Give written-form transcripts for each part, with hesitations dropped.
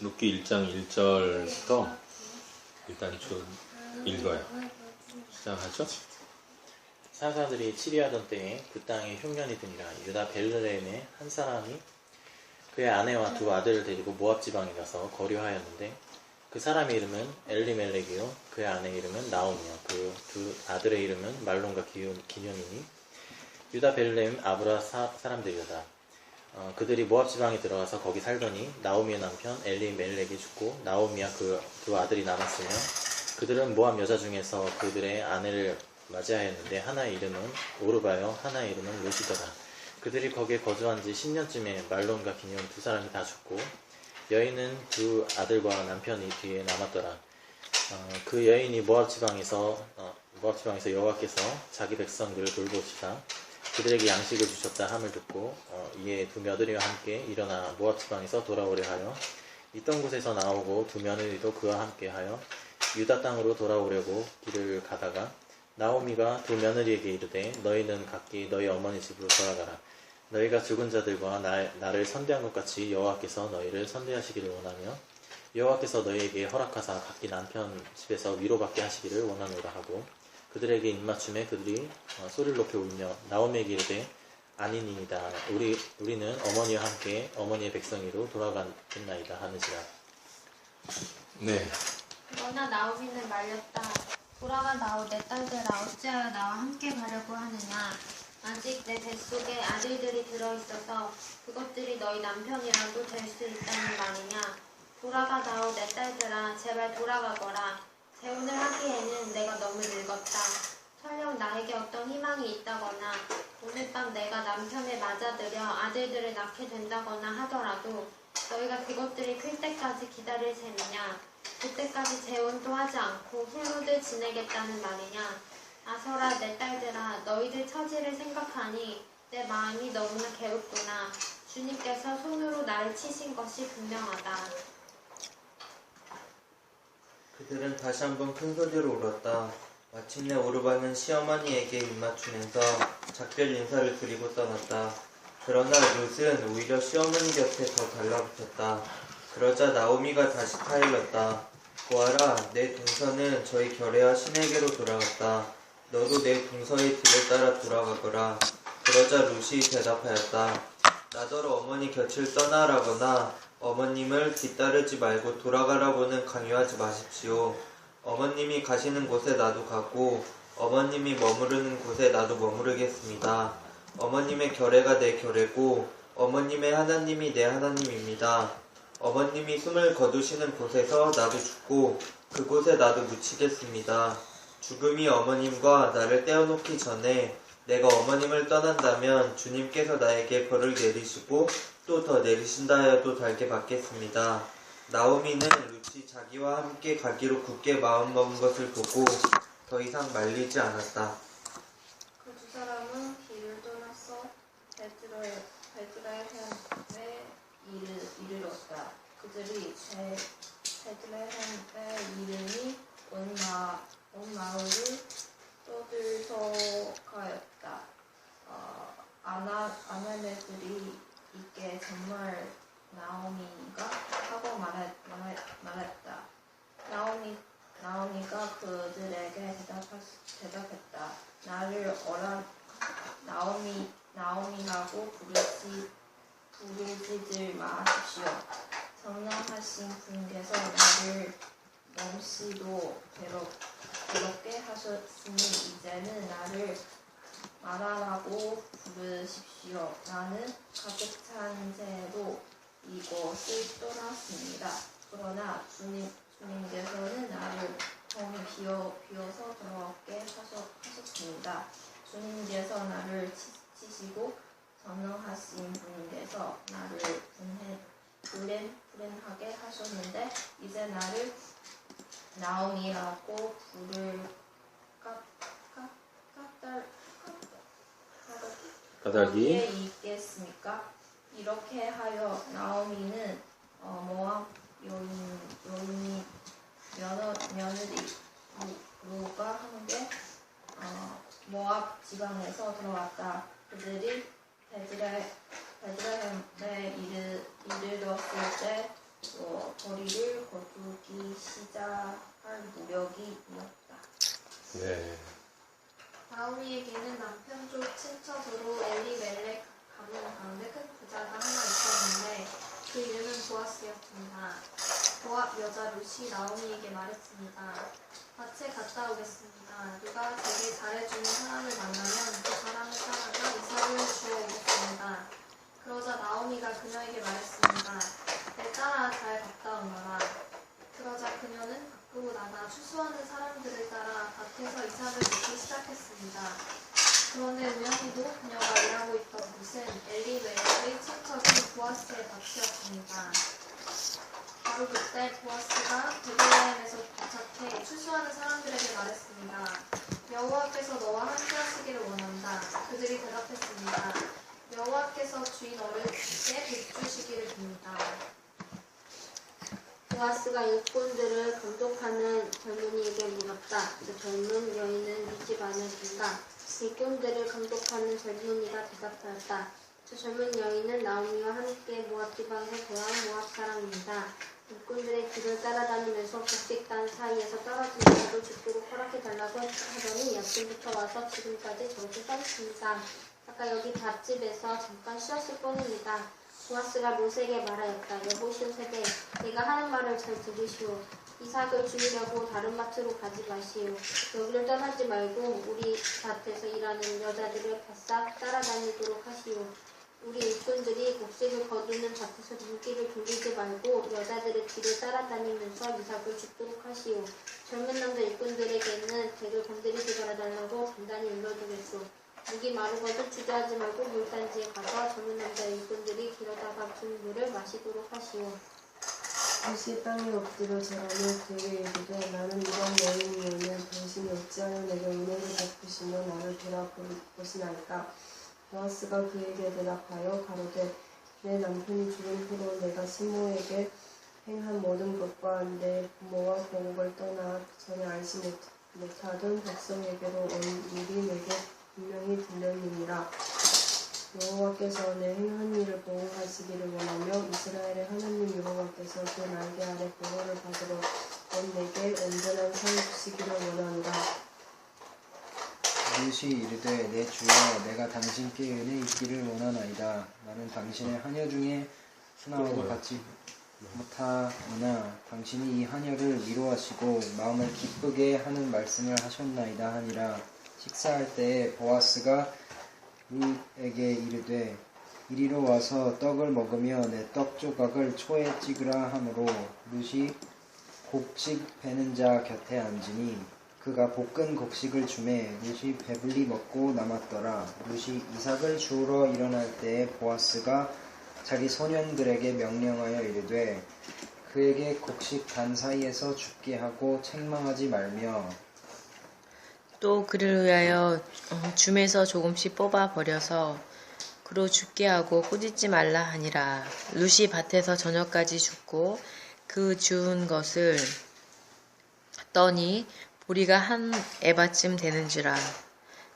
룻기 1장 1절부터 일단 좀 읽어요. 시작하죠. 사사들이 치리하던 때에 그 땅에 흉년이 드니라. 유다 베들레헴의 한 사람이 그의 아내와 두 아들을 데리고 모압 지방에 가서 거류하였는데 그 사람의 이름은 엘리멜렉이요 그의 아내 이름은 나오미요 그 두 아들의 이름은 말론과 기뇽이니 유다 베들레헴 아브라 사람들이었다. 그들이 모압 지방에 들어가서 거기 살더니 나오미의 남편 엘리멜렉이 죽고 나오미와 그 두 아들이 남았으며 그들은 모압 여자 중에서 그들의 아내를 맞이하였는데 하나의 이름은 오르바요 하나의 이름은 룻이더라. 그들이 거기에 거주한 지 10년쯤에 말론과 기뇽 두 사람이 다 죽고 여인은 두 아들과 남편이 뒤에 남았더라. 그 여인이 모압 지방에서 여호와께서 자기 백성들을 돌보시다 그들에게 양식을 주셨다 함을 듣고 이에 두 며느리와 함께 일어나 모압 지방에서 돌아오려 하여 있던 곳에서 나오고 두 며느리도 그와 함께 하여 유다 땅으로 돌아오려고 길을 가다가 나오미가 두 며느리에게 이르되 너희는 각기 너희 어머니 집으로 돌아가라. 너희가 죽은 자들과 나를 선대한 것 같이 여호와께서 너희를 선대하시기를 원하며 여호와께서 너희에게 허락하사 각기 남편 집에서 위로받게 하시기를 원하노라 하고 그들에게 입맞춤에 그들이 소리를 높여 울며 나오미에게 이르되 아니니이다. 우리는 어머니와 함께 어머니의 백성이로 돌아가겠나이다 하는지라. 네. 그러나 나오미는 말렸다. 돌아가다오 내 딸들아 어찌하여 나와 함께 가려고 하느냐. 아직 내 뱃속에 아들들이 들어있어서 그것들이 너희 남편이라도 될 수 있다는 말이냐. 돌아가다오 내 딸들아 제발 돌아가거라. 재혼을 하기에는 내가 너무 늙었다. 설령 나에게 어떤 희망이 있다거나 오늘 밤 내가 남편을 맞아들여 아들들을 낳게 된다거나 하더라도 너희가 그것들이 클 때까지 기다릴 셈이냐. 그때까지 재혼도 하지 않고 홀로들 지내겠다는 말이냐. 아서라 내 딸들아 너희들 처지를 생각하니 내 마음이 너무나 괴롭구나. 주님께서 손으로 나를 치신 것이 분명하다. 그들은 다시 한번 큰 소리로 울었다. 마침내 오르바는 시어머니에게 입맞추면서 작별 인사를 드리고 떠났다. 그러나 룻은 오히려 시어머니 곁에 더 달라붙었다. 그러자 나오미가 다시 타일렀다. 보아라, 내 동서는 저희 결혜와 신에게로 돌아갔다. 너도 내 동서의 뒤를 따라 돌아가거라. 그러자 룻이 대답하였다. 나더러 어머니 곁을 떠나라거나 어머님을 뒤따르지 말고 돌아가라고는 강요하지 마십시오. 어머님이 가시는 곳에 나도 가고 어머님이 머무르는 곳에 나도 머무르겠습니다. 어머님의 결혜가 내 결혜고 어머님의 하나님이 내 하나님입니다. 어머님이 숨을 거두시는 곳에서 나도 죽고 그곳에 나도 묻히겠습니다. 죽음이 어머님과 나를 떼어놓기 전에 내가 어머님을 떠난다면 주님께서 나에게 벌을 내리시고 또 더 내리신다 하여도 달게 받겠습니다. 나오미는 룻이 자기와 함께 가기로 굳게 마음먹은 것을 보고 더 이상 말리지 않았다. 그 두 사람은 길을 떠나서 베들레헴에 이르렀다. 그들이 베들레헴의 이름이 온 마을을 떠들썩하였다. 아내들이 이게 정말 나오미인가 하고 말했다. 나오미가 그들에게 대답했다. 나를 나오미라고 부르지들 마십시오. 성령하신 분께서 나를 멈씨도 괴롭게 하셨으니 이제는 나를 마라라고 부르십시오. 나는 가득 찬 채로 이곳을 떠났습니다. 그러나 주님께서는 나를 텅 비워서 돌아오게 하셨습니다. 주님께서 나를 치시고 전능하신 분께서 나를 불행하게 하셨는데 이제 나를 나오미라고 부를 까닭이 있겠습니까? 이렇게 하여 나오미는 모압 여인이 며느리 룻과 함께 모압 지방에서 들어왔다. 그들이 베들레헴에 이르렀을 때 거리를 거두기 시작할 무렵이 이었다. 네. 나오미에게는 남편 쪽 친척으로 엘리멜렉 가문 가운데 큰 부자가 하나 있었는데 그 이름은 보아스였습니다. 모압 여자 룻이 나오미에게 말했습니다. 밭에 갔다 오겠습니다. 누가 제게 잘해주는 사람을 만나면 그 사람을 따라가 이삭을 주어 오겠습니다. 그러자 나오미가 그녀에게 말했습니다. 내 딸아 잘 갔다 오너라. 그러자 그녀는 밖으로 나가 추수하는 사람들을 따라 밭에서 이삭을 맺기 시작했습니다. 그런데 우연히도 그녀가 일하고 있던 곳은 엘리멜렉의 친척인 보아스의 밭이었습니다. 바로 그때 보아스가 베들레헴에서 도착해 추수하는 사람들에게 말했습니다. 여호와께서 너와 함께 하시기를 원한다. 그들이 대답했습니다. 여호와께서 주인 어른께 빚주시기를 빕니다. 보아스가 일꾼들을 감독하는 젊은이에게 물었다. 그 젊은 여인은 이 집안을 본다. 일꾼들을 감독하는 젊은이가 대답하였다. 저 젊은 여인은 나오미와 함께 모압 지방에서 거한 모압 사람입니다. 일꾼들의 뒤를 따라다니면서 곡식단 사이에서 떨어진 이삭을 죽도록 허락해달라고 하더니 아침부터 와서 지금까지 저렇게 서 있습니다. 아까 여기 밭집에서 잠깐 쉬었을 뿐입니다. 보아스가 롯에게 말하였다. 여보시오 세대, 내가 하는 말을 잘 들으시오. 이삭을 주우려고 다른 밭으로 가지 마시오. 여기를 떠나지 말고 우리 밭에서 일하는 여자들을 바싹 따라다니도록 하시오. 우리 일꾼들이 곡식을 거두는 밭에서 눈길을 돌리지 말고 여자들의 뒤를 따라다니면서 이삭을 줍도록 하시오. 젊은 남자 일꾼들에게는 댁을 건드리지 말아달라고 단단히 일러주겠소. 목이 마르거든 주저하지 말고 물단지에 가서 젊은 남자 일꾼들이 길어다가 준 물을 마시도록 하시오. 롯이 땅에 엎드려 절하며 그에게 이르되 나는 이런 여인이오늘 당신이 어찌하여 내게 은혜를 베푸시며 나를 돌아보시나이까. 보아스가 그에게 대답하여 가로되 내 남편이 죽은 후로 내가 시모에게 행한 모든 것과 내 부모와 고국을 떠나 전에 알지 못하던 백성에게로 온 일이 내게 분명히 들렸느니라. 여호와께서 내 행한 일을 보호하시기를 원하며 이스라엘의 하나님 여호와께서 그 날개 아래 보호를 받으러 온 내게 온전한 상 주시기를 원하노라. 룻이 이르되 내 주여 내가 당신께 은혜 있기를 원하나이다. 나는 당신의 하녀 중에 하나와도 같지 못하오나 당신이 이 하녀를 위로하시고 마음을 기쁘게 하는 말씀을 하셨나이다 하니라. 식사할 때에 보아스가 룻에게 이르되 이리로 와서 떡을 먹으며 내 떡 조각을 초에 찍으라 하므로 룻이 곡식 베는 자 곁에 앉으니 그가 볶은 곡식을 주매 룻이 배불리 먹고 남았더라. 룻이 이삭을 주우러 일어날 때에 보아스가 자기 소년들에게 명령하여 이르되 그에게 곡식 단 사이에서 죽게 하고 책망하지 말며 또 그를 위하여 줌에서 조금씩 뽑아 버려서 그로 죽게 하고 꾸짖지 말라 하니라. 룻이 밭에서 저녁까지 죽고 그 주운 것을 떠니 보리가 한 에바쯤 되는지라.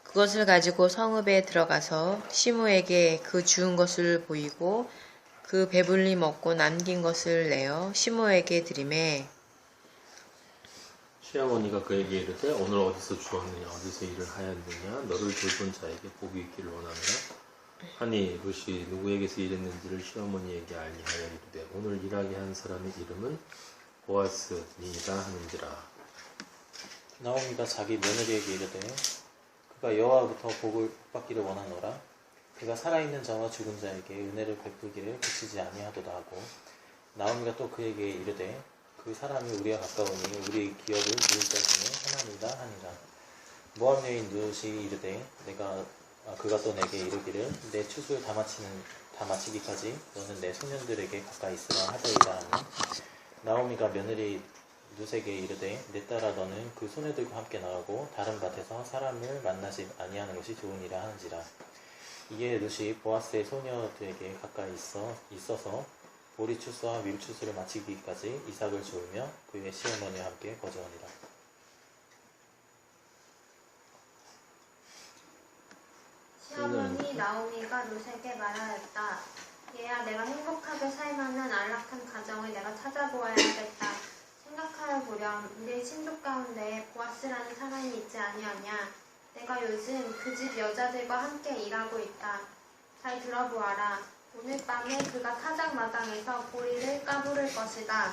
그것을 가지고 성읍에 들어가서 시므에게 그 주운 것을 보이고 그 배불리 먹고 남긴 것을 내어 시므에게 드리매 시어머니가 그에게 이르되 오늘 어디서 주었느냐 어디서 일을 하였느냐 너를 돌본 자에게 복이 있기를 원하노라 하니 룻이 누구에게서 일했는지를 시어머니에게 알게 하여 이르되 오늘 일하게 한 사람의 이름은 보아스니이다 하는지라. 나오미가 자기 며느리에게 이르되 그가 여호와부터 복을 받기를 원하노라. 그가 살아있는 자와 죽은 자에게 은혜를 베푸기를 그치지 아니하도다 하고 나오미가 또 그에게 이르되 그 사람이 우리와 가까우니 우리 기업을 누릴 자 중에 하나이다 하니라. 모압 여인 룻이 이르되 그가 또 내게 이르기를 내 추수를 다 마치기까지 너는 내 소년들에게 가까이 있으라 하더이다 하니 나오미가 며느리 룻에게 이르되 내 딸아 너는 그 소녀들과 함께 나가고 다른 밭에서 사람을 만나지 아니하는 것이 좋으니라 하는지라. 이에 룻이 보아스의 소녀들에게 가까이 있어서 보리 추수와 밀 추수를 마치기까지 이삭을 주우며 그의 시어머니와 함께 거주하니라. 시어머니 나오미가 룻에게 말하였다. 에게야 내가 행복하게 살만한 안락한 가정을 내가 찾아보아야 하겠다. 생각하여 보렴. 우리의 친족 가운데 보아스라는 사람이 있지 아니하냐. 내가 요즘 그 집 여자들과 함께 일하고 있다. 잘 들어보아라. 오늘 밤에 그가 타작마당에서 보리를 까부를 것이다.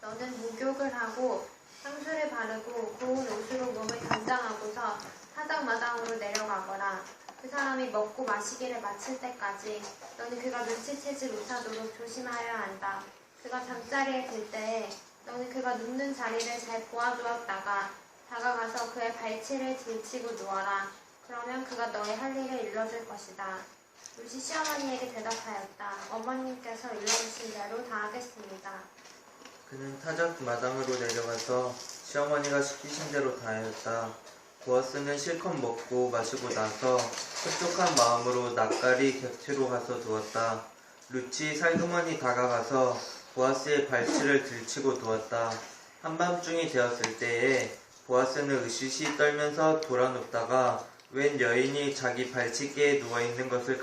너는 목욕을 하고 향수를 바르고 고운 옷으로 몸을 단장하고서 타작마당으로 내려가거라. 그 사람이 먹고 마시기를 마칠 때까지 너는 그가 눈치채지 못하도록 조심하여야 한다. 그가 잠자리에 들 때에 너는 그가 눕는 자리를 잘 보아두었다가 다가가서 그의 발치를 들치고 누워라. 그러면 그가 너의 할 일을 일러줄 것이다. 루시 시어머니에게 대답하였다. 어머님께서 일러주신 대로 다 하겠습니다. 그는 타작 마당으로 내려가서 시어머니가 시키신 대로 다 하였다. 보아스는 실컷 먹고 마시고 나서 흡족한 마음으로 낯가리 곁으로 가서 누웠다. 루치 살그머니 다가가서 보아스의 발치를 들치고 누웠다. 한밤중이 되었을 때에 보아스는 으시시 떨면서 돌아눕다가 웬 여인이 자기 발치개에 누워있는 것을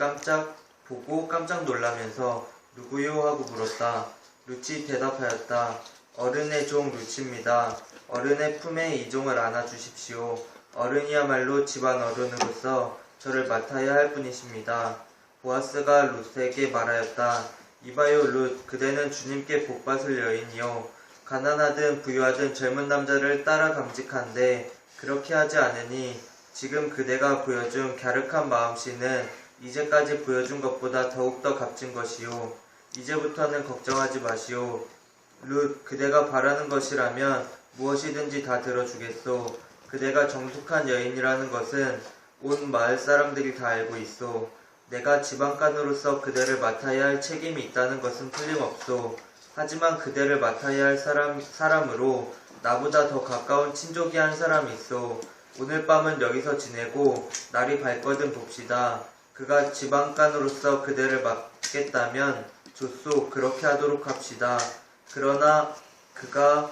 보고 깜짝 놀라면서 누구요? 하고 물었다. 루치 대답하였다. 어른의 종 루치입니다. 어른의 품에 이 종을 안아주십시오. 어른이야말로 집안 어른으로서 저를 맡아야 할 분이십니다. 보아스가 룻에게 말하였다. 이봐요 룻, 그대는 주님께 복받을 여인이요. 가난하든 부유하든 젊은 남자를 따라 감직한데 그렇게 하지 않으니 지금 그대가 보여준 갸륵한 마음씨는 이제까지 보여준 것보다 더욱더 값진 것이요. 이제부터는 걱정하지 마시오. 룻, 그대가 바라는 것이라면 무엇이든지 다 들어주겠소. 그대가 정숙한 여인이라는 것은 온 마을 사람들이 다 알고 있소. 내가 지방간으로서 그대를 맡아야 할 책임이 있다는 것은 틀림없소. 하지만 그대를 맡아야 할 사람으로 나보다 더 가까운 친족이 한 사람이 있소. 오늘 밤은 여기서 지내고 날이 밝거든 봅시다. 그가 지방간으로서 그대를 맡겠다면 좋소. 그렇게 하도록 합시다. 그러나 그가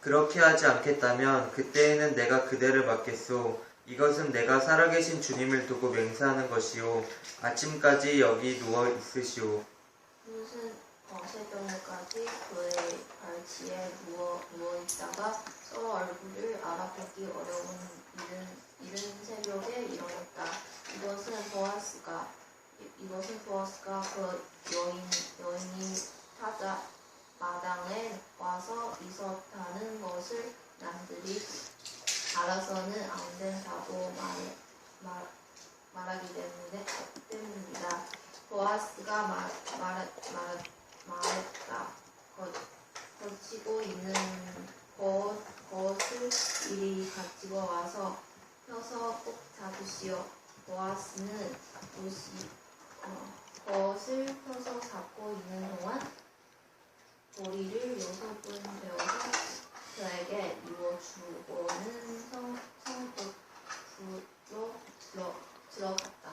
그렇게 하지 않겠다면 그때에는 내가 그대를 맡겠소. 이것은 내가 살아계신 주님을 두고 맹세하는 것이요. 아침까지 여기 누워 있으시오. 룻은 새벽까지 그의 발치에 누워있다가 서로 얼굴을 알아보기 어려운 이른 새벽에 일어났다. 이것은 보아스가 그 여인이 타작 마당에 와서 있었다는 것을 남들이 알아서는 안 된다고 말하기 때문입니다. 보아스가 말했다. 거치고 있는 것을 이리 가지고 와서 펴서 꼭 잡으시오. 보아스는 것을 펴서 잡고 있는 동안 보리를 6번 베어서 그에게 이어주고는 성북으로 들어갔다.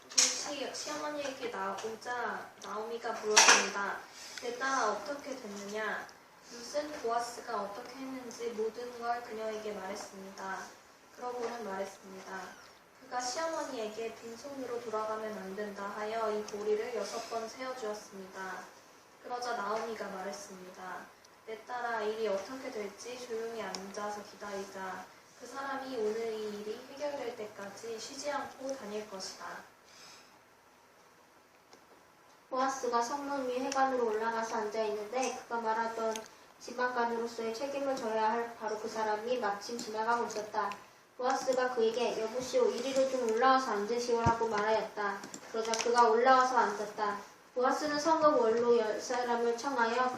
루시 시어머니에게 오자 나오미가 물었습니다. 내 딸아 어떻게 됐느냐? 룻은 보아스가 어떻게 했는지 모든 걸 그녀에게 말했습니다. 그러고는 말했습니다. 그가 시어머니에게 빈손으로 돌아가면 안 된다 하여 이 보리를 6번 세어주었습니다. 그러자 나오미가 말했습니다. 내 딸아 일이 어떻게 될지 조용히 앉아서 기다리자. 그 사람이 오늘 이 일이 해결될 때까지 쉬지 않고 다닐 것이다. 보아스가 성문 위 해관으로 올라가서 앉아있는데 그가 말하던 지방간으로서의 책임을 져야 할 바로 그 사람이 마침 지나가고 있었다. 보아스가 그에게 여보시오 이리로 좀 올라와서 앉으시오라고 말하였다. 그러자 그가 올라와서 앉았다. 보아스는 성읍 원로 10사람을 청하여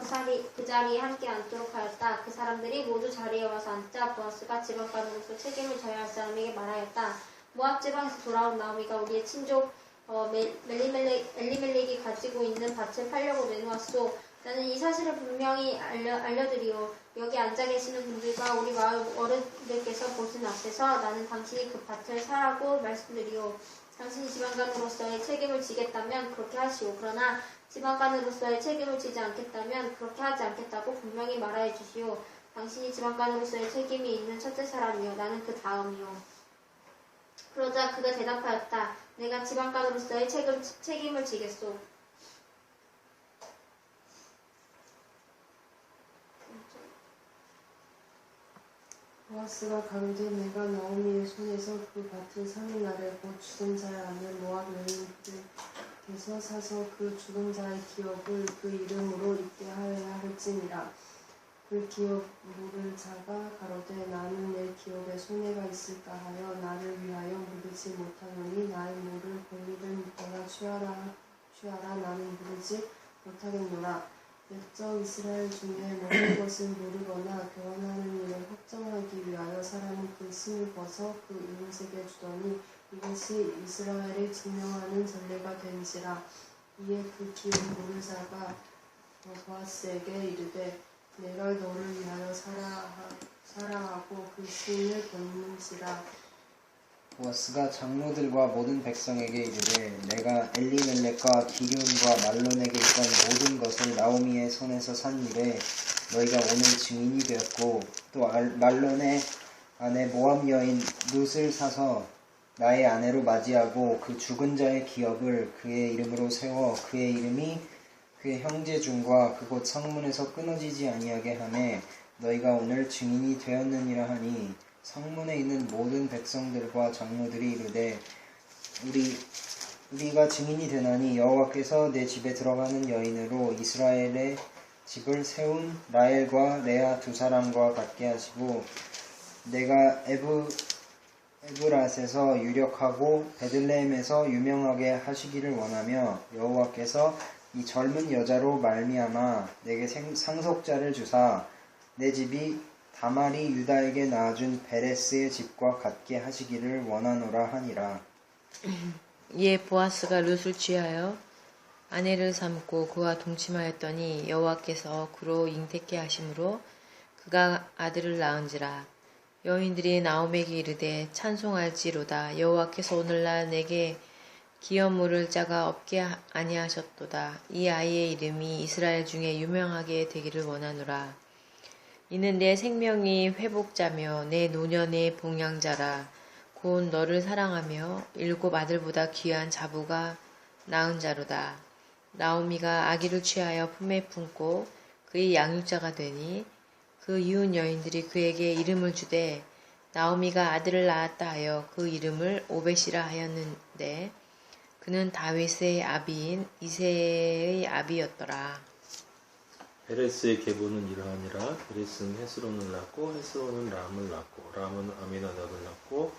그 자리에 함께 앉도록 하였다. 그 사람들이 모두 자리에 와서 앉자 보아스가 지방간으로서 책임을 져야 할 사람에게 말하였다. 모압 지방에서 돌아온 나오미가 우리의 친족 엘리멜렉이 가지고 있는 밭을 팔려고 내놓았소. 나는 이 사실을 분명히 알려드리오. 여기 앉아 계시는 분들과 우리 마을 어른들께서 보시는 앞에서 나는 당신이 그 밭을 사라고 말씀드리오. 당신이 지방간으로서의 책임을 지겠다면 그렇게 하시오. 그러나 지방간으로서의 책임을 지지 않겠다면 그렇게 하지 않겠다고 분명히 말하여 주시오. 당신이 지방간으로서의 책임이 있는 첫째 사람이요. 나는 그 다음이요. 그러자 그가 대답하였다. 내가 지방간으로서의 책임을 지겠소. 보아스가 가로되 내가 나오미의 손에서 그 밭을 3일 아래 곧 죽은 자의 아내 모압 여인들께서 사서 그 죽은 자의 기업을 그 이름으로 잊게 하여야 할지니라. 그 기업 물을 자가 가로되 나는 내 기업에 손해가 있을까 하여 나를 위하여 물으지 못하노니 나의 물을 권리를 묻거나 취하라 나는 물으지 못하겠노라. 역적 이스라엘 중에 모든 것을 모르거나 교환하는 일을 확정하기 위하여 사람이 그 심을 벗어 그 이웃에게 주더니 이것이 이스라엘을 증명하는 전례가 된지라. 이에 그 기업 모르자가 보아스에게 이르되 내가 너를 위하여 사랑하고 그 시인을 걷는지라. 보아스가 장로들과 모든 백성에게 이르되 내가 엘리멜렉과 기럐과 말론에게 있던 모든 것을 나오미의 손에서 산 일에 너희가 오늘 증인이 되었고 또 말론의 아내 모압 여인 룻을 사서 나의 아내로 맞이하고 그 죽은 자의 기업을 그의 이름으로 세워 그의 이름이 그의 형제 중과 그곳 성문에서 끊어지지 아니하게 하매 너희가 오늘 증인이 되었느니라 하니 성문에 있는 모든 백성들과 장로들이 이르되 우리가 증인이 되나니 여호와께서 내 집에 들어가는 여인으로 이스라엘의 집을 세운 라헬과 레아 두 사람과 같게 하시고 내가 에브랏에서 유력하고 베들레헴에서 유명하게 하시기를 원하며 여호와께서 이 젊은 여자로 말미암아 내게 상속자를 주사 내 집이 다말이 유다에게 낳아준 베레스의 집과 같게 하시기를 원하노라 하니라. 이에 보아스가 룻을 취하여 아내를 삼고 그와 동침하였더니 여호와께서 그로 잉태케 하심으로 그가 아들을 낳은지라. 여인들이 나오미에게 이르되 찬송할지로다. 여호와께서 오늘날 내게 기업 물을 자가 없게 아니하셨도다. 이 아이의 이름이 이스라엘 중에 유명하게 되기를 원하노라. 이는 내 생명이 회복자며 내 노년의 봉양자라. 곧 너를 사랑하며 7 아들보다 귀한 자부가 낳은 자로다. 나오미가 아기를 취하여 품에 품고 그의 양육자가 되니 그 이웃 여인들이 그에게 이름을 주되 나오미가 아들을 낳았다 하여 그 이름을 오벳이라 하였는데 그는 다윗의 아비인 이새의 아비였더라. 베레스의 계보는 이러하니라. 베레스는 헤스론을 낳고 헤스론은 람을 낳고 람은 아미나답을 낳고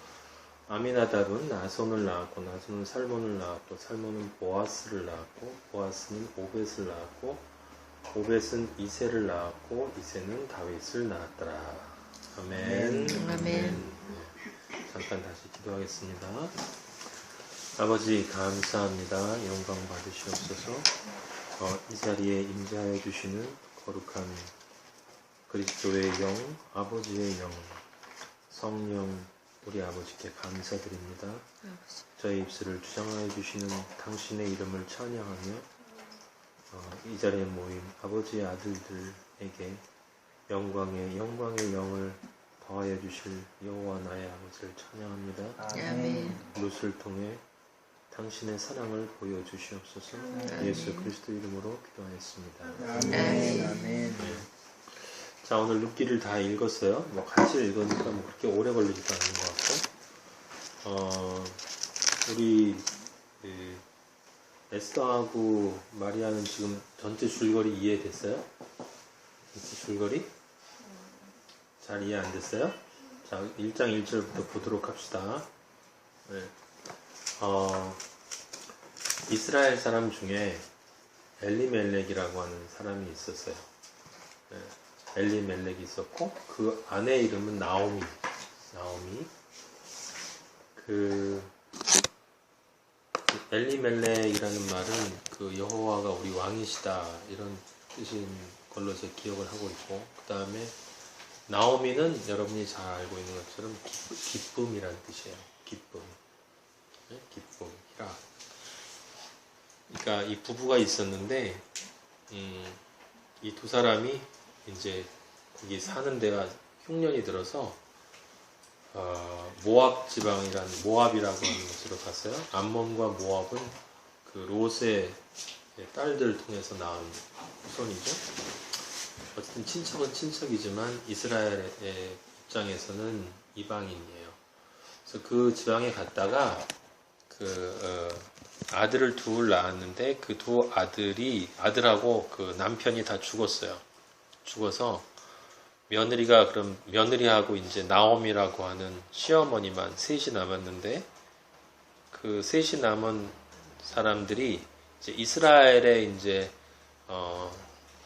아미나답은 나손을 낳았고 나손은 살몬을 낳았고 살몬은 보아스를 낳았고 보아스는 오벳을 낳았고 오벳은 이새를 낳았고 이새는 다윗을 낳았더라. 아멘. 아멘. 네. 잠깐 다시 기도하겠습니다. 아버지 감사합니다. 영광 받으시옵소서. 이 자리에 임재하여 주시는 거룩한 그리스도의 영, 아버지의 영, 성령 우리 아버지께 감사드립니다. 저희 입술을 주장하여 주시는 당신의 이름을 찬양하며 이 자리에 모인 아버지의 아들들에게 영광의 영을 더하여 주실 여호와 나의 아버지를 찬양합니다. 아멘. 룻을 통해 당신의 사랑을 보여주시옵소서. 예수 그리스도 이름으로 기도하였습니다. 아멘. 아멘. 네. 자, 오늘 룻기를 다 읽었어요. 뭐 같이 읽으니까 뭐 그렇게 오래 걸리지도 않은 것 같고, 우리 에스더하고 마리아는 지금 전체 줄거리 이해됐어요? 전체 줄거리? 잘 이해 안 됐어요? 자, 1장 1절부터 보도록 합시다. 네. 이스라엘 사람 중에 엘리멜렉이라고 하는 사람이 있었어요. 네. 엘리멜렉이 있었고 그 아내 이름은 나오미. 그 엘리멜렉이라는 말은 그 여호와가 우리 왕이시다 이런 뜻인 걸로 제 기억을 하고 있고, 그 다음에 나오미는 여러분이 잘 알고 있는 것처럼 기쁨이라는 뜻이에요. 기쁨. 네? 기쁨, 희락. 그러니까 이 부부가 있었는데 이 두 사람이 이제 거기 사는 데가 흉년이 들어서 모압 지방이라는 모압이라고 하는 곳으로 갔어요. 암몬과 모압은 그 롯의 딸들 통해서 낳은 후손이죠. 어쨌든 친척은 친척이지만 이스라엘의 입장에서는 이방인이에요. 그래서 그 지방에 갔다가 아들을 둘 낳았는데 그 두 아들하고 그 남편이 다 죽었어요. 죽어서 며느리하고 이제 나옴이라고 하는 시어머니만 셋이 남았는데 그 셋이 남은 사람들이 이제 이스라엘에 이제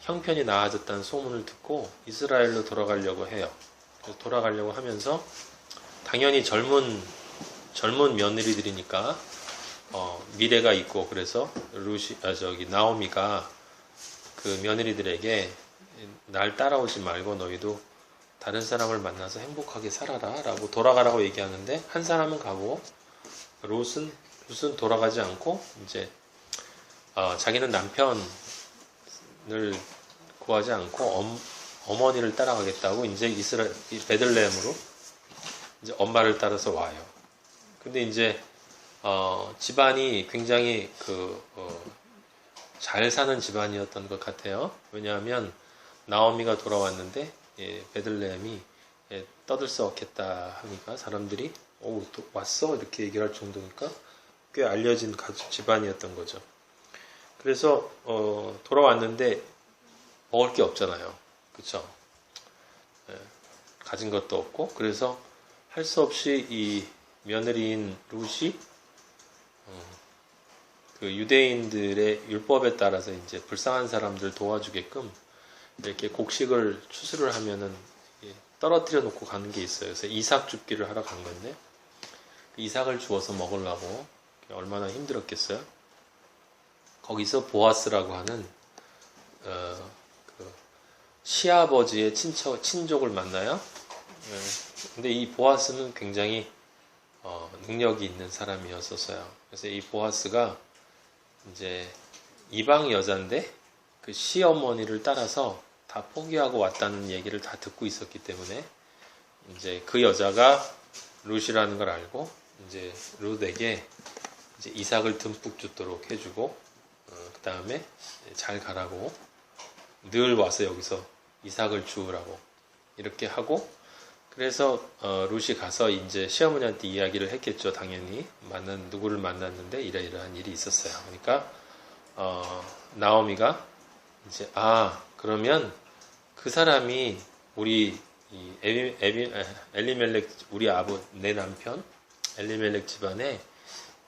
형편이 나아졌다는 소문을 듣고 이스라엘로 돌아가려고 해요. 그래서 돌아가려고 하면서 당연히 젊은 며느리들이니까 미래가 있고 그래서 나오미가 그 며느리들에게 날 따라오지 말고 너희도 다른 사람을 만나서 행복하게 살아라 라고 돌아가라고 얘기하는데 한 사람은 가고 롯은 돌아가지 않고 이제 자기는 남편을 구하지 않고 어머니를 따라가겠다고 이제 베들레헴으로 이제 엄마를 따라서 와요. 근데 이제 집안이 굉장히 잘 사는 집안이었던 것 같아요. 왜냐하면 나오미가 돌아왔는데 베들레헴이 떠들썩했다 하니까 사람들이 왔어? 이렇게 얘기를 할 정도니까 꽤 알려진 집안이었던 거죠. 그래서 돌아왔는데 먹을 게 없잖아요. 그쵸? 가진 것도 없고 그래서 할 수 없이 이 며느리인 룻이 그 유대인들의 율법에 따라서 이제 불쌍한 사람들 도와주게끔 이렇게 곡식을 추수를 하면은 떨어뜨려 놓고 가는 게 있어요. 그래서 이삭 줍기를 하러 간 건데 이삭을 주워서 먹으려고 얼마나 힘들었겠어요. 거기서 보아스라고 하는 그 시아버지의 친족을 만나요. 근데 이 보아스는 굉장히 능력이 있는 사람이었었어요. 그래서 이 보아스가 이제 이방 여자인데 그 시어머니를 따라서 다 포기하고 왔다는 얘기를 다 듣고 있었기 때문에 이제 그 여자가 룻이라는 걸 알고 이제 룻에게 이제 이삭을 듬뿍 주도록 해주고 그 다음에 잘 가라고 늘 와서 여기서 이삭을 주우라고 이렇게 하고 그래서 룻이 가서 이제 시어머니한테 이야기를 했겠죠. 당연히 누구를 만났는데 이러이러한 일이 있었어요. 그러니까 나오미가 이제 그러면 그 사람이 우리 엘리멜렉 우리 내 남편 엘리멜렉 집안에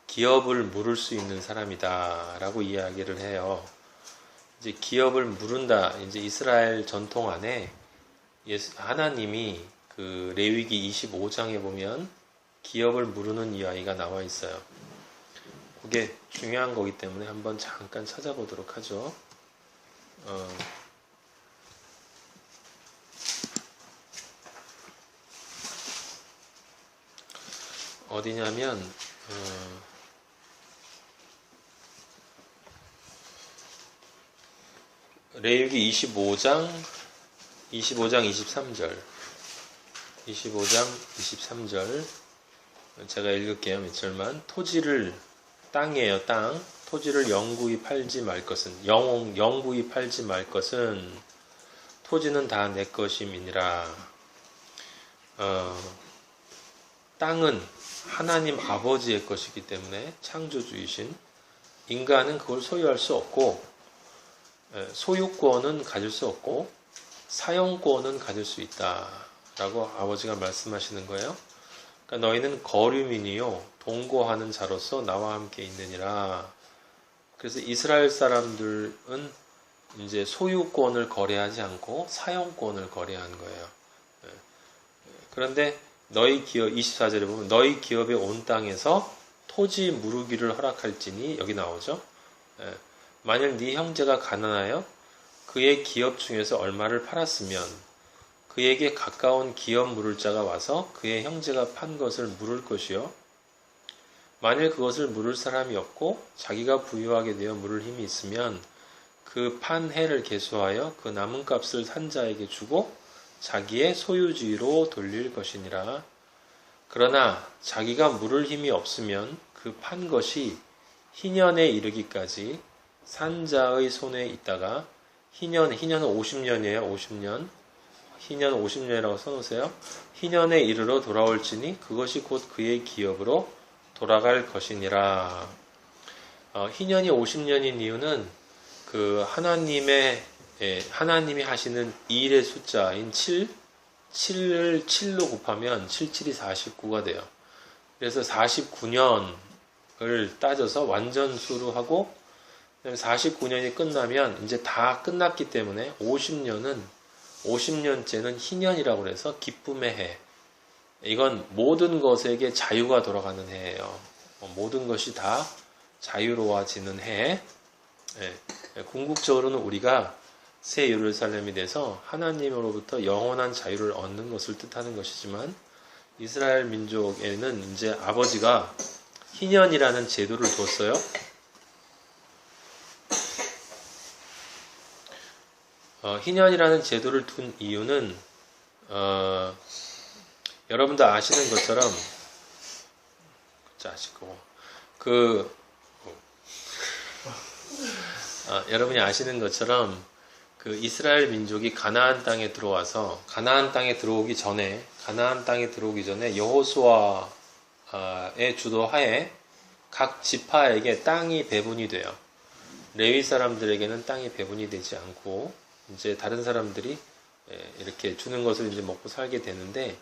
기업을 물을 수 있는 사람이다라고 이야기를 해요. 이제 기업을 물은다. 이제 이스라엘 전통 안에 하나님이 그 레위기 25장에 보면 기업을 물으는 이야기가 나와 있어요. 그게 중요한 거기 때문에 한번 잠깐 찾아보도록 하죠. 어디냐면 레위기 25장 23절 25장 23절 제가 읽을게요. 몇 절만. 땅이에요. 땅. 토지를 영구히 팔지 말 것은 영구히 팔지 말 것은 토지는 다 내 것임이니라. 땅은 하나님 아버지의 것이기 때문에 창조주이신 인간은 그걸 소유할 수 없고 소유권은 가질 수 없고 사용권은 가질 수 있다라고 아버지가 말씀하시는 거예요. 그러니까 너희는 거류민이요 동거하는 자로서 나와 함께 있느니라. 그래서 이스라엘 사람들은 이제 소유권을 거래하지 않고 사용권을 거래한 거예요. 그런데 너희 기업 24절에 보면 너희 기업에 온 땅에서 토지 무르기를 허락할지니 여기 나오죠. 만일 네 형제가 가난하여 그의 기업 중에서 얼마를 팔았으면 그에게 가까운 기업 물을 자가 와서 그의 형제가 판 것을 물을 것이요. 만일 그것을 물을 사람이 없고 자기가 부유하게 되어 물을 힘이 있으면 그 판 해를 계수하여 그 남은 값을 산 자에게 주고 자기의 소유지로 돌릴 것이니라. 그러나 자기가 물을 힘이 없으면 그 판 것이 희년에 이르기까지 산자의 손에 있다가 희년은 50년이에요. 50년. 희년 50년이라고 써놓으세요. 희년에 이르러 돌아올지니 그것이 곧 그의 기업으로 돌아갈 것이니라. 희년이 50년인 이유는 그 하나님이 하시는 일의 숫자인 7을 7로 곱하면 77이 49가 돼요. 그래서 49년을 따져서 완전수로 하고 49년이 끝나면 이제 다 끝났기 때문에 50년째는 희년이라고 해서 기쁨의 해. 이건 모든 것에게 자유가 돌아가는 해예요. 모든 것이 다 자유로워지는 해. 궁극적으로는 우리가 새 예루살렘이 돼서 하나님으로부터 영원한 자유를 얻는 것을 뜻하는 것이지만 이스라엘 민족에는 이제 아버지가 희년이라는 제도를 뒀어요. 희년이라는 제도를 둔 이유는 여러분도 아시는 것처럼 여러분이 아시는 것처럼 그 이스라엘 민족이 가나안 땅에 들어와서 가나안 땅에 들어오기 전에 여호수아의 주도하에 각 지파에게 땅이 배분이 돼요. 레위 사람들에게는 땅이 배분이 되지 않고 이제 다른 사람들이 이렇게 주는 것을 이제 먹고 살게 되는데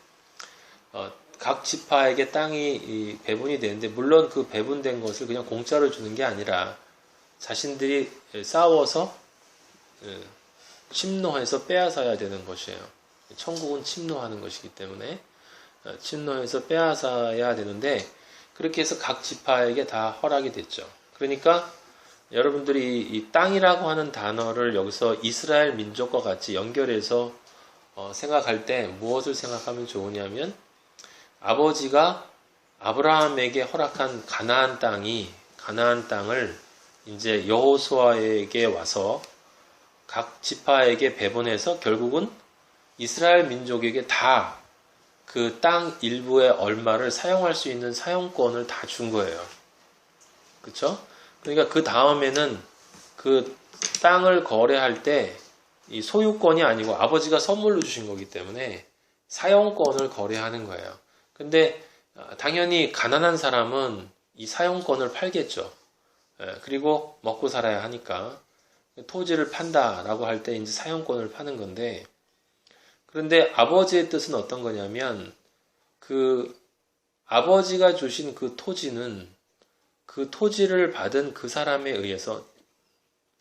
각 지파에게 땅이 배분이 되는데 물론 그 배분된 것을 그냥 공짜로 주는 게 아니라 자신들이 싸워서 침노해서 빼앗아야 되는 것이에요. 천국은 침노하는 것이기 때문에 침노해서 빼앗아야 되는데 그렇게 해서 각 지파에게 다 허락이 됐죠. 그러니까 여러분들이 이 땅이라고 하는 단어를 여기서 이스라엘 민족과 같이 연결해서 생각할 때 무엇을 생각하면 좋으냐면 아버지가 아브라함에게 허락한 가나안 땅을 이제 여호수아에게 와서 각 지파에게 배분해서 결국은 이스라엘 민족에게 다 그 땅 일부의 얼마를 사용할 수 있는 사용권을 다 준 거예요. 그렇죠? 그러니까 그 다음에는 그 땅을 거래할 때 이 소유권이 아니고 아버지가 선물로 주신 거기 때문에 사용권을 거래하는 거예요. 근데 당연히 가난한 사람은 이 사용권을 팔겠죠. 그리고 먹고 살아야 하니까 토지를 판다라고 할 때 이제 사용권을 파는 건데 그런데 아버지의 뜻은 어떤 거냐면 그 아버지가 주신 그 토지는 그 토지를 받은 그 사람에 의해서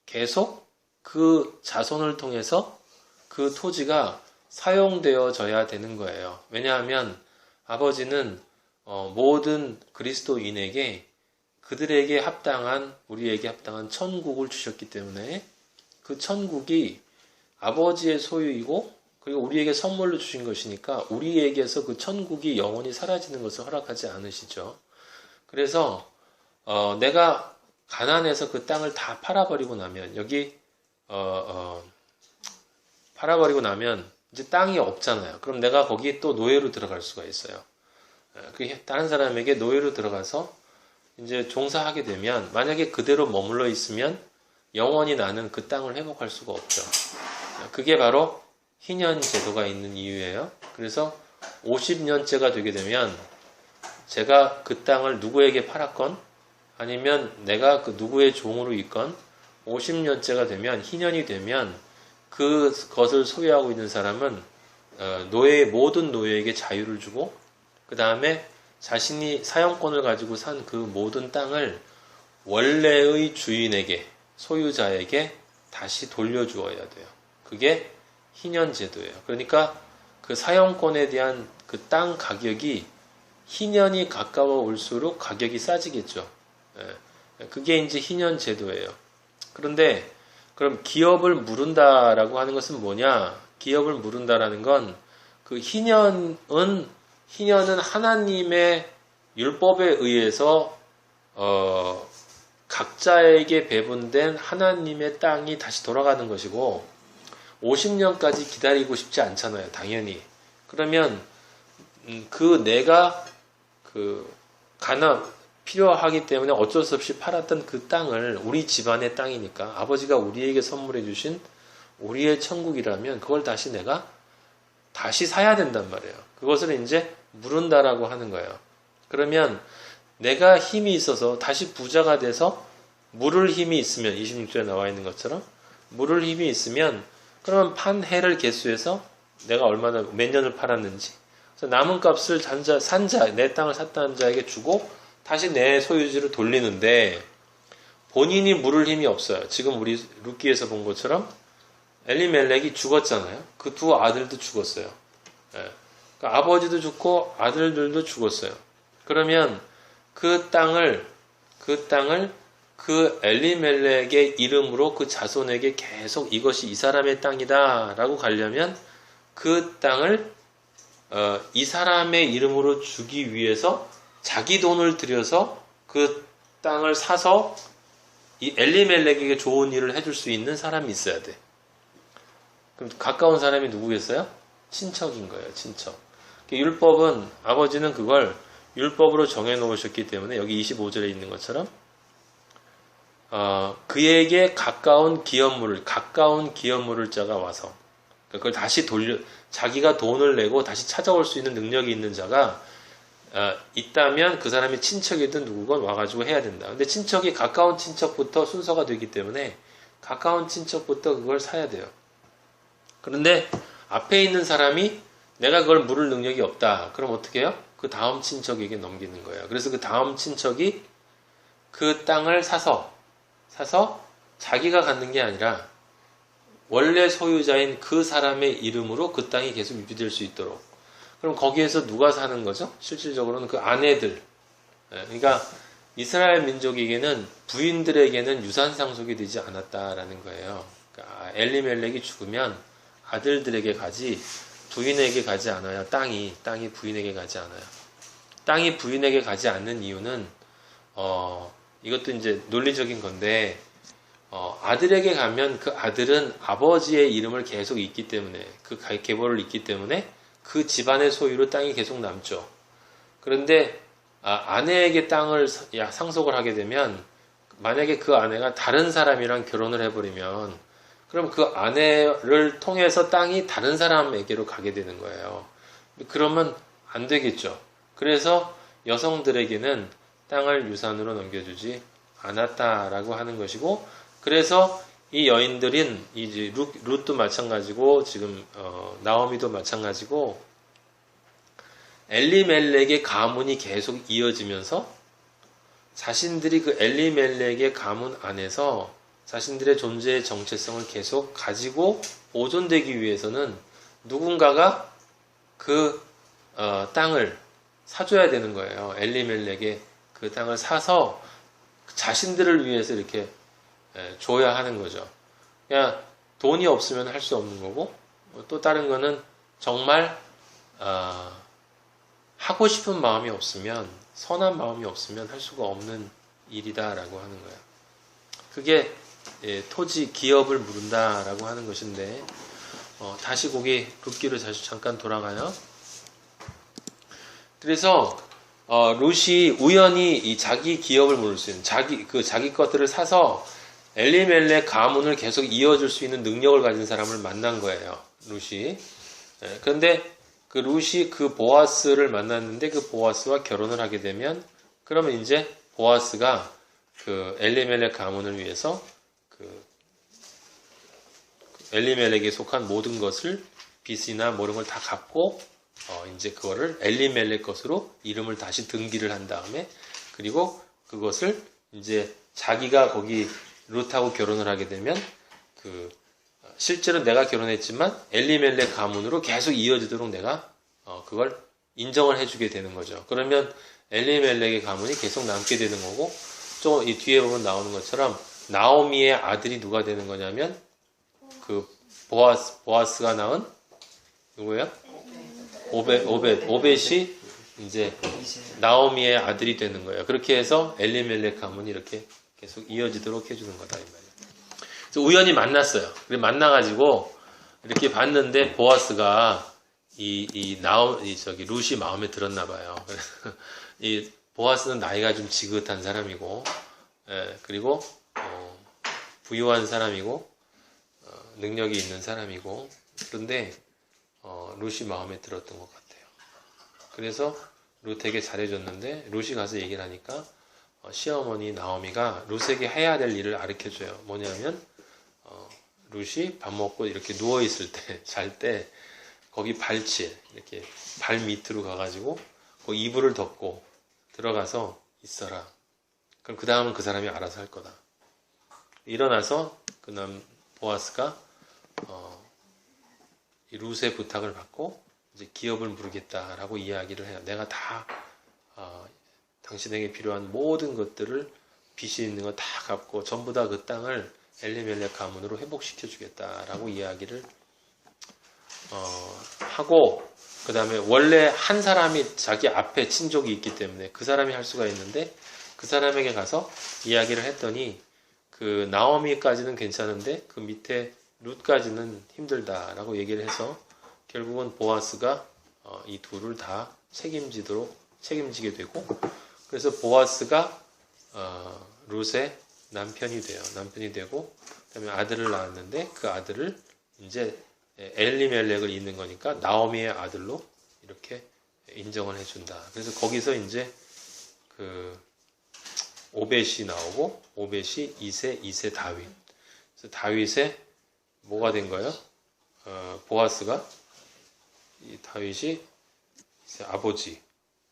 계속 그 자손을 통해서 그 토지가 사용되어져야 되는 거예요. 왜냐하면 아버지는 모든 그리스도인에게 그들에게 합당한 우리에게 합당한 천국을 주셨기 때문에 그 천국이 아버지의 소유이고 그리고 우리에게 선물로 주신 것이니까 우리에게서 그 천국이 영원히 사라지는 것을 허락하지 않으시죠. 그래서 내가 가난해서 그 땅을 다 팔아버리고 나면 팔아버리고 나면 이제 땅이 없잖아요. 그럼 내가 거기 또 노예로 들어갈 수가 있어요. 다른 사람에게 노예로 들어가서 이제 종사하게 되면 만약에 그대로 머물러 있으면 영원히 나는 그 땅을 회복할 수가 없죠. 그게 바로 희년 제도가 있는 이유예요. 그래서 50년째가 되게 되면 제가 그 땅을 누구에게 팔았건 아니면 내가 그 누구의 종으로 있건 50년째가 되면 희년이 되면 그것을 소유하고 있는 사람은 모든 노예에게 자유를 주고 그 다음에 자신이 사용권을 가지고 산 그 모든 땅을 원래의 주인에게 소유자에게 다시 돌려주어야 돼요. 그게 희년 제도예요. 그러니까 그 사용권에 대한 그 땅 가격이 희년이 가까워 올수록 가격이 싸지겠죠. 그게 이제 희년 제도예요. 그런데 그럼 기업을 물은다라고 하는 것은 뭐냐? 기업을 물은다라는 건 그 희년은 하나님의 율법에 의해서 각자에게 배분된 하나님의 땅이 다시 돌아가는 것이고 50년까지 기다리고 싶지 않잖아요. 당연히. 그러면 내가 필요하기 때문에 어쩔 수 없이 팔았던 그 땅을 우리 집안의 땅이니까 아버지가 우리에게 선물해 주신 우리의 천국이라면 그걸 다시 내가 다시 사야 된단 말이에요. 그것을 이제 물은다라고 하는 거예요. 그러면 내가 힘이 있어서 다시 부자가 돼서 물을 힘이 있으면 26절에 나와 있는 것처럼 물을 힘이 있으면 그러면 판 해를 개수해서 내가 얼마나 몇 년을 팔았는지 그래서 남은 값을 산 자, 내 땅을 샀다는 자에게 주고 다시 내 소유지로 돌리는데 본인이 물을 힘이 없어요. 지금 우리 룻기에서 본 것처럼 엘리멜렉이 죽었잖아요. 그 두 아들도 죽었어요. 예. 그러니까 아버지도 죽고 아들들도 죽었어요. 그러면 그 땅을 그 엘리멜렉의 이름으로 그 자손에게 계속 이것이 이 사람의 땅이다 라고 가려면 그 땅을 이 사람의 이름으로 주기 위해서 자기 돈을 들여서 그 땅을 사서 이 엘리멜렉에게 좋은 일을 해줄 수 있는 사람이 있어야 돼. 그럼 가까운 사람이 누구겠어요? 친척인 거예요. 친척. 율법은 아버지는 그걸 율법으로 정해놓으셨기 때문에 여기 25절에 있는 것처럼 그에게 가까운 기업물을 자가 와서 그걸 다시 자기가 돈을 내고 다시 찾아올 수 있는 능력이 있는 자가 있다면 그 사람이 친척이든 누구건 와가지고 해야 된다. 근데 친척이 가까운 친척부터 순서가 되기 때문에 가까운 친척부터 그걸 사야 돼요. 그런데 앞에 있는 사람이 내가 그걸 물을 능력이 없다. 그럼 어떻게 해요? 그 다음 친척에게 넘기는 거예요. 그래서 그 다음 친척이 그 땅을 사서 자기가 갖는 게 아니라 원래 소유자인 그 사람의 이름으로 그 땅이 계속 유지될 수 있도록. 그럼 거기에서 누가 사는 거죠? 실질적으로는 그 아내들. 그러니까 이스라엘 민족에게는 부인들에게는 유산 상속이 되지 않았다라는 거예요. 그러니까 엘리멜렉이 죽으면 아들들에게 가지 부인에게 가지 않아요. 땅이 부인에게 가지 않아요. 땅이 부인에게 가지 않는 이유는 이것도 이제 논리적인 건데 아들에게 가면 그 아들은 아버지의 이름을 계속 있기 때문에 그 계보를 있기 때문에 그 집안의 소유로 땅이 계속 남죠. 그런데 아내에게 땅을 상속을 하게 되면 만약에 그 아내가 다른 사람이랑 결혼을 해버리면 그럼 그 아내를 통해서 땅이 다른 사람에게로 가게 되는 거예요. 그러면 안 되겠죠. 그래서 여성들에게는 땅을 유산으로 넘겨주지 않았다라고 하는 것이고, 그래서 이 여인들인 이제 룻도 마찬가지고 지금 나오미도 마찬가지고 엘리멜렉의 가문이 계속 이어지면서 자신들이 그 엘리멜렉의 가문 안에서 자신들의 존재의 정체성을 계속 가지고 보존되기 위해서는 누군가가 그 땅을 사줘야 되는 거예요. 엘리멜렉의 그 땅을 사서 자신들을 위해서 이렇게 줘야 하는 거죠. 그냥 돈이 없으면 할 수 없는 거고, 또 다른 거는 정말 하고 싶은 마음이 없으면, 선한 마음이 없으면 할 수가 없는 일이다라고 하는 거예요. 그게 토지 기업을 물은다라고 하는 것인데, 다시 거기 룻기로 잠깐 돌아가요. 그래서 룻이 우연히 이 자기 기업을 물을 수 있는 자기 것들을 사서 엘리멜렉 가문을 계속 이어줄 수 있는 능력을 가진 사람을 만난 거예요. 룻이. 그런데 그 룻이 그 보아스를 만났는데 그 보아스와 결혼을 하게 되면, 그러면 이제 보아스가 그 엘리멜렉 가문을 위해서 그 엘리멜렉에 속한 모든 것을 빚이나 모든 걸 다 갚고 이제 그거를 엘리멜렉 것으로 이름을 다시 등기를 한 다음에, 그리고 그것을 이제 자기가 거기 룻하고 결혼을 하게 되면 실제로 내가 결혼했지만 엘리멜렉 가문으로 계속 이어지도록 내가 그걸 인정을 해주게 되는 거죠. 그러면 엘리멜렉의 가문이 계속 남게 되는 거고, 또 이 뒤에 보면 나오는 것처럼 나오미의 아들이 누가 되는 거냐면 그 보아스가 낳은 누구예요? 오벳이 이제 나오미의 아들이 되는 거예요. 그렇게 해서 엘리멜렉 가문이 이렇게 계속 이어지도록 해주는 거다 이 말이에요. 그래서 우연히 만났어요. 그래 만나가지고 이렇게 봤는데 보아스가 룻이 마음에 들었나 봐요. 이 보아스는 나이가 좀 지긋한 사람이고, 그리고 부유한 사람이고, 능력이 있는 사람이고, 그런데 룻이 마음에 들었던 것 같아요. 그래서 룻에게 잘해줬는데 룻이 가서 얘기를 하니까 시어머니 나오미가 룻에게 해야 될 일을 가르쳐줘요. 뭐냐면 룻이 밥 먹고 이렇게 누워있을 때, 잘 때 거기 발치에 이렇게 발 밑으로 가가지고 그 이불을 덮고 들어가서 있어라. 그럼 그 다음은 그 사람이 알아서 할 거다. 일어나서 그 보아스가 이 룻의 부탁을 받고 이제 기업을 부르겠다라고 이야기를 해요. 내가 다 당신에게 필요한 모든 것들을 빚이 있는 거 다 갚고 전부 다 그 땅을 엘리멜렉 가문으로 회복시켜 주겠다라고 이야기를 하고, 그 다음에 원래 한 사람이 자기 앞에 친족이 있기 때문에 그 사람이 할 수가 있는데 그 사람에게 가서 이야기를 했더니 그 나오미까지는 괜찮은데 그 밑에 룻까지는 힘들다라고 얘기를 해서 결국은 보아스가 이 둘을 다 책임지게 되고, 그래서 보아스가 룻의 남편이 되고, 그다음에 아들을 낳았는데 그 아들을 이제 엘리멜렉을 잇는 거니까 나오미의 아들로 이렇게 인정을 해준다. 그래서 거기서 이제 그 오벳이 나오고, 오벳이 이세 다윗. 그래서 다윗의 뭐가 된 거예요? 보아스가 이 다윗이 이제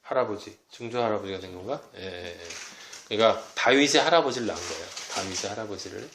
할아버지, 증조 할아버지가 된 건가? 예. 그러니까 다윗의 할아버지를 낳은 거예요. 다윗의 할아버지를.